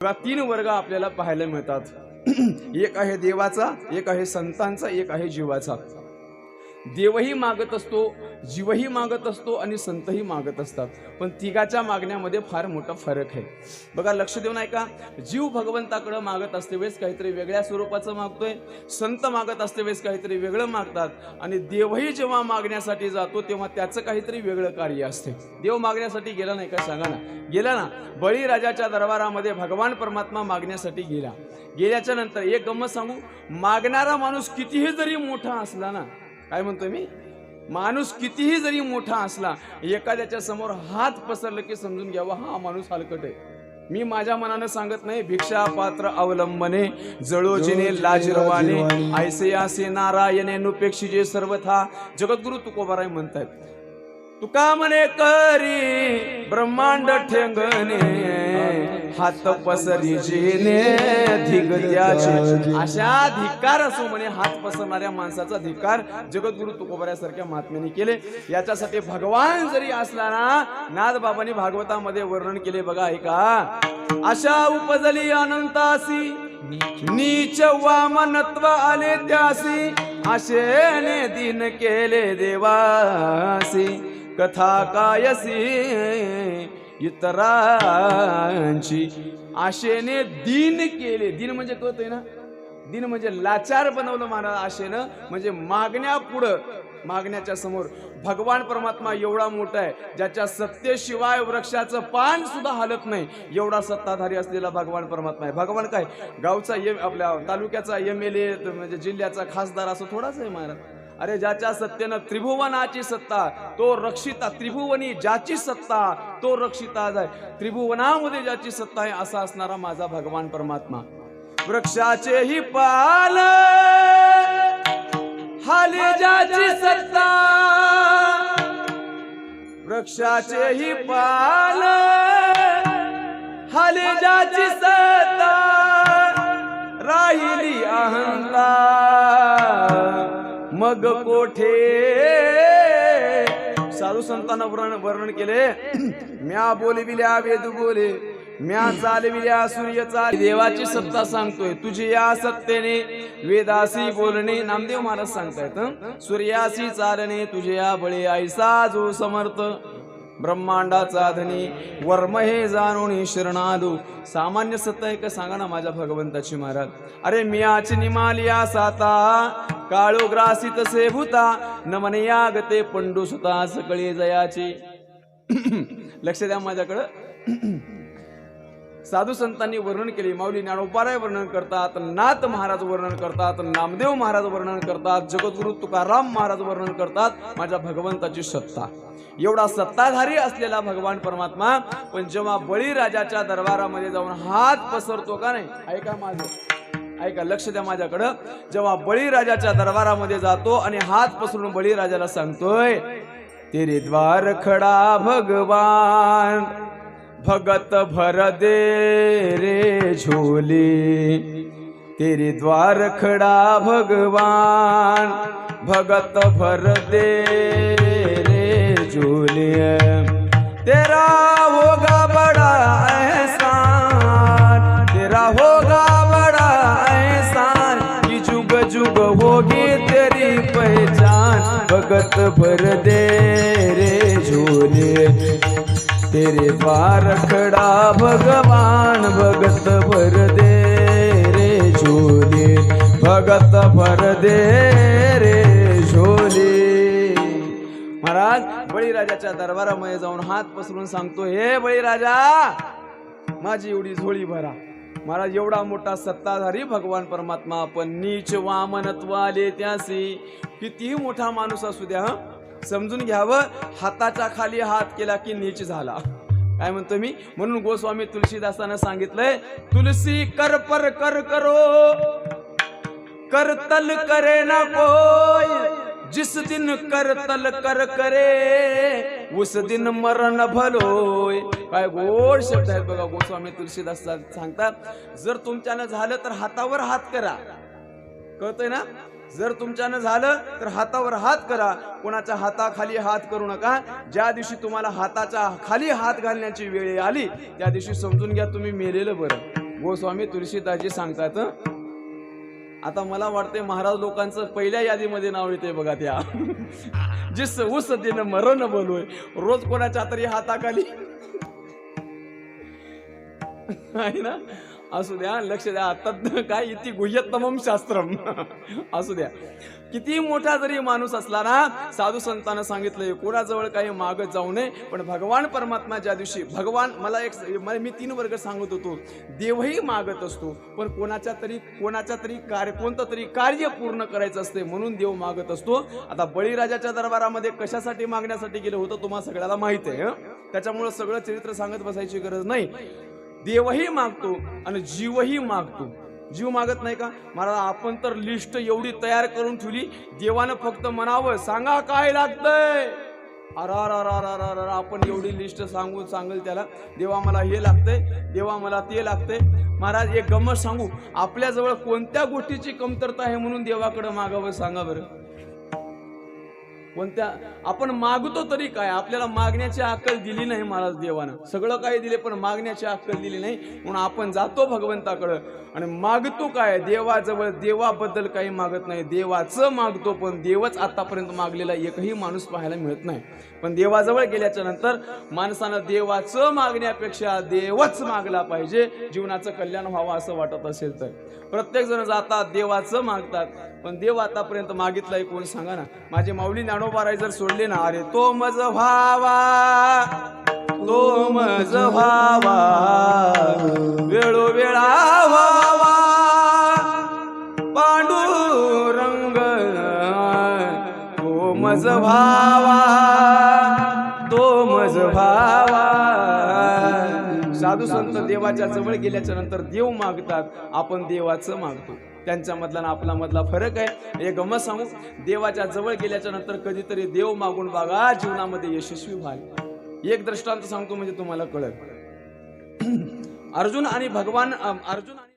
बघा, तीन वर्ग आपल्याला पाहायला मिळतात. एक आहे देवाचा, एक आहे संतांचा, एक आहे जीवाचा. देवही मागत असतो, जीवही मागत असतो आणि संतही मागत असतात. पण तिघाच्या मागण्यामध्ये फार मोठा फरक आहे. बघा, लक्ष देऊन ऐका. जीव भगवंताकडे मागत असते वेळेस काहीतरी वेगळ्या स्वरूपाचं मागतोय, संत मागत असते वेळेस काहीतरी वेगळं मागतात, आणि देवही जेव्हा मागण्यासाठी जातो तेव्हा त्याचं काहीतरी वेगळं कार्य असते. देव मागण्यासाठी गेला नाही का? सांगा ना. गेला ना. बळीराजाच्या दरबारामध्ये भगवान परमात्मा मागण्यासाठी गेला. गेल्याच्या नंतर एक गंमत सांगू. मागणारा माणूस कितीही जरी मोठा असला ना, काय म्हणतोय मी, माणूस कितीही जरी मोठा असला, एखाद्याच्या समोर हात पसरलं की समजून घ्यावा हा माणूस हलकट आहे. मी माझ्या मनानं सांगत नाही. भिक्षा पात्र अवलंबने जळोजिने लाजरवाने ऐसे आसे नारायणे नुपेक्षिजे सर्वथा. जगद्गुरु तुकोबाराय म्हणतात, तुका म्हणे करी ब्रह्मांड ठेंगणे हात पसरीने धिगत्याचे. अशा धिक्कार असो म्हणे हात पसरणाऱ्या माणसाचा धिक्कार जगद्गुरु तुकोबारासारख्या महात्म्याने केले. याच्यासाठी भगवान जरी असला ना, नाथबाबांनी भागवतामध्ये वर्णन केले. बघा ऐका. अशा उपजली अनंतासी नीच वामनत्व आले त्यासी, आशेने दिन केले देवासी कथा कायसी इतरांची. आशेने दिन केले. दिन म्हणजे कळतंय ना, दिन म्हणजे लाचार बनवलं महाराज आशेनं. म्हणजे मागण्या पुढं, मागण्याच्या समोर भगवान परमात्मा एवढा मोठा आहे, ज्याच्या सत्तेशिवाय वृक्षाचं पान सुद्धा हलत नाही, एवढा सत्ताधारी असलेला भगवान परमात्मा आहे. भगवान काय गावचा आपल्या तालुक्याचा MLA म्हणजे जिल्ह्याचा खासदार असं थोडाच आहे महाराज. अरे ज्याच्या सत्तेनं त्रिभुवनाची सत्ता तो रक्षिता, त्रिभुवनी ज्याची सत्ता तो रक्षिता आहे, त्रिभुवनामध्ये ज्याची सत्ता आहे असा असणारा माझा भगवान परमात्मा. वृक्षाचेही पाल हाले ज्याची सत्ता, वृक्षाचेही पाल हाले ज्याची सत्ता, राहिली अहंता मग कोठे. साधू संतांना वर्णन केले. म्या बोलविल्या वेद बोले, म्या चालविल्या सूर्य चाल. देवाची सत्ता सांगतोय, तुझी या सत्तेने वेदासी बोलणे. नामदेव महाराज सांगतायत, सूर्यासी चालणे तुझे या बळे ऐसा जो समर्थ. ब्रह्मांडाचा धनी वर्म हे जाणून शरणादू. सामान्य सत्ता आहे का सांगा ना माझ्या भगवंताची महाराज. अरे मियाची निमालिया साता काळो ग्रासित से भूता नमन यागते पंडू सुता सकळे जयाची. लक्ष द्या माझ्याकडं. साधू संतांनी वर्णन केले. माऊली ज्ञानोबाराय वर्णन करतात, नाथ महाराज वर्णन करतात, नामदेव महाराज वर्णन करतात, जगद्गुरु तुकाराम महाराज वर्णन करतात माझ्या भगवंताची सत्ता. एवढा सत्ताधारी असलेला भगवान परमात्मा पण जेव्हा बळीराजाच्या दरबारामध्ये जाऊन हात पसरतो का नाही, ऐका माझं, ऐका, लक्ष द्या माझ्याकडं. जेव्हा बळीराजाच्या दरबारामध्ये जातो आणि हात पसरून बळीराजाला सांगतोय, तेरे द्वार खडा भगवान भगत भर दे रे झोली. तेरे द्वार खड़ा भगवान भगत भर दे रे झोली. तेरा होगा बड़ा एहसान, तेरा होगा बड़ा एहसान, कि जुग जुग होगी तेरी पहचान. भगत भर दे रे झोली. तेरे द्वार खड़ा भगवान भगत भर दे रे झोली. भगत भर दे रे झोली. महाराज बळीराजाच्या दरबारामध्ये जाऊन हात पसरून सांगतो, हे बळीराजा माझी एवढी झोळी भरा. महाराज एवढा मोठा सत्ताधारी भगवान परमात्मा पण नीच वामनत्व आले त्यासी. कितीही मोठा माणूस असू द्या, समजून घ्यावं, हाताच्या खाली हात केला की नीच झाला. काय म्हणतो मी, म्हणून गोस्वामी तुलसीदासानं सांगितलंय, तुलसी कर पर कर करो करतल करे ना कोई, जिस दिन करतल कर करे उस दिन मरण भलोय. काय गोड शब्द आहेत बघा गोस्वामी तुलसीदास सांगतात. जर तुमच्यानं झालं तर हातावर हात करा. कळतंय ना. जर तुमच्यानं झालं तर हातावर हात करा, कोणाच्या हाताखाली हात करू नका. ज्या दिवशी तुम्हाला हाताच्या खाली हात घालण्याची वेळ आली त्या दिवशी समजून घ्या तुम्ही मेलेलं बरं. गोस्वामी तुलसीदासजी सांगतात आता मला वाटतंय महाराज लोकांचं पहिल्या यादीमध्ये नाव येते बघा त्या जिस उस दिन मरण बोलोय रोज कोणाच्या तरी हाताखाली आहे ना. असू द्या, लक्ष द्या. तज्ञ काय इति गुह्यतमम शास्त्रम असू द्या. किती मोठा जरी माणूस असला ना, साधू संतांना सांगितलंय कोणाजवळ काही मागत जाऊ नये. पण भगवान परमात्मा ज्या दिवशी भगवान मी 3 वर्ग सांगत होतो, देवही मागत असतो पण कोणाच्या तरी कोणतं तरी कार्य पूर्ण करायचं असते म्हणून देव मागत असतो. आता बळीराजाच्या दरबारामध्ये कशासाठी मागण्यासाठी गेलं होतं तुम्हाला सगळ्याला माहित आहे. त्याच्यामुळे सगळं चरित्र सांगत बसायची गरज नाही. देवही मागतो आणि जीवही मागतो. जीव मागत नाही का महाराज? आपण तर लिस्ट एवढी तयार करून ठेवली, देवानं फक्त म्हणावं सांगा काय लागतंय. अरा आपण एवढी लिस्ट सांगेल त्याला, देवा मला हे लागतंय, देवा मला ते लागतंय. महाराज एक गंमत सांगू, आपल्याजवळ कोणत्या गोष्टीची कमतरता आहे म्हणून देवाकडे मागावं सांगा बरं? कोणत्या? आपण मागतो तरी काय? आपल्याला मागण्याची अक्कल दिली नाही महाराज देवानं. सगळं काही दिले पण मागण्याची अक्कल दिली नाही. म्हणून आपण जातो भगवंताकडं आणि मागतो काय? देवाजवळ. देवाबद्दल काही मागत नाही, देवाचं मागतो. पण देवच आतापर्यंत मागलेला एकही माणूस पाहायला मिळत नाही. पण देवाजवळ गेल्याच्या नंतर माणसानं देवाचं मागण्यापेक्षा देवच मागला पाहिजे, जीवनाचं कल्याण व्हावं असं वाटत असेल तर. प्रत्येक जण जातात देवाचं मागतात, पण देव आतापर्यंत मागितलाय कोण सांगा ना? माझे माऊली ज्ञानोबा जर सोडले ना, अरे तो मज व्हावा, तो मज व्हावा, वेळोवेळा व्हावा, पांडुरंग तो मज व्हावा, तो मज व्हावा. साधू संत देवाच्या जवळ गेल्याच्या नंतर देव मागतात, आपण देवाचं मागतो. त्यांच्यामधला आपला मधला फरक आहे. एक गमत सांगू, देवाच्या जवळ गेल्याच्या नंतर कधीतरी देव मागून बघा, जीवनामध्ये यशस्वी व्हाल. एक दृष्टांत सांगतो म्हणजे तुम्हाला कळेल. अर्जुन आणि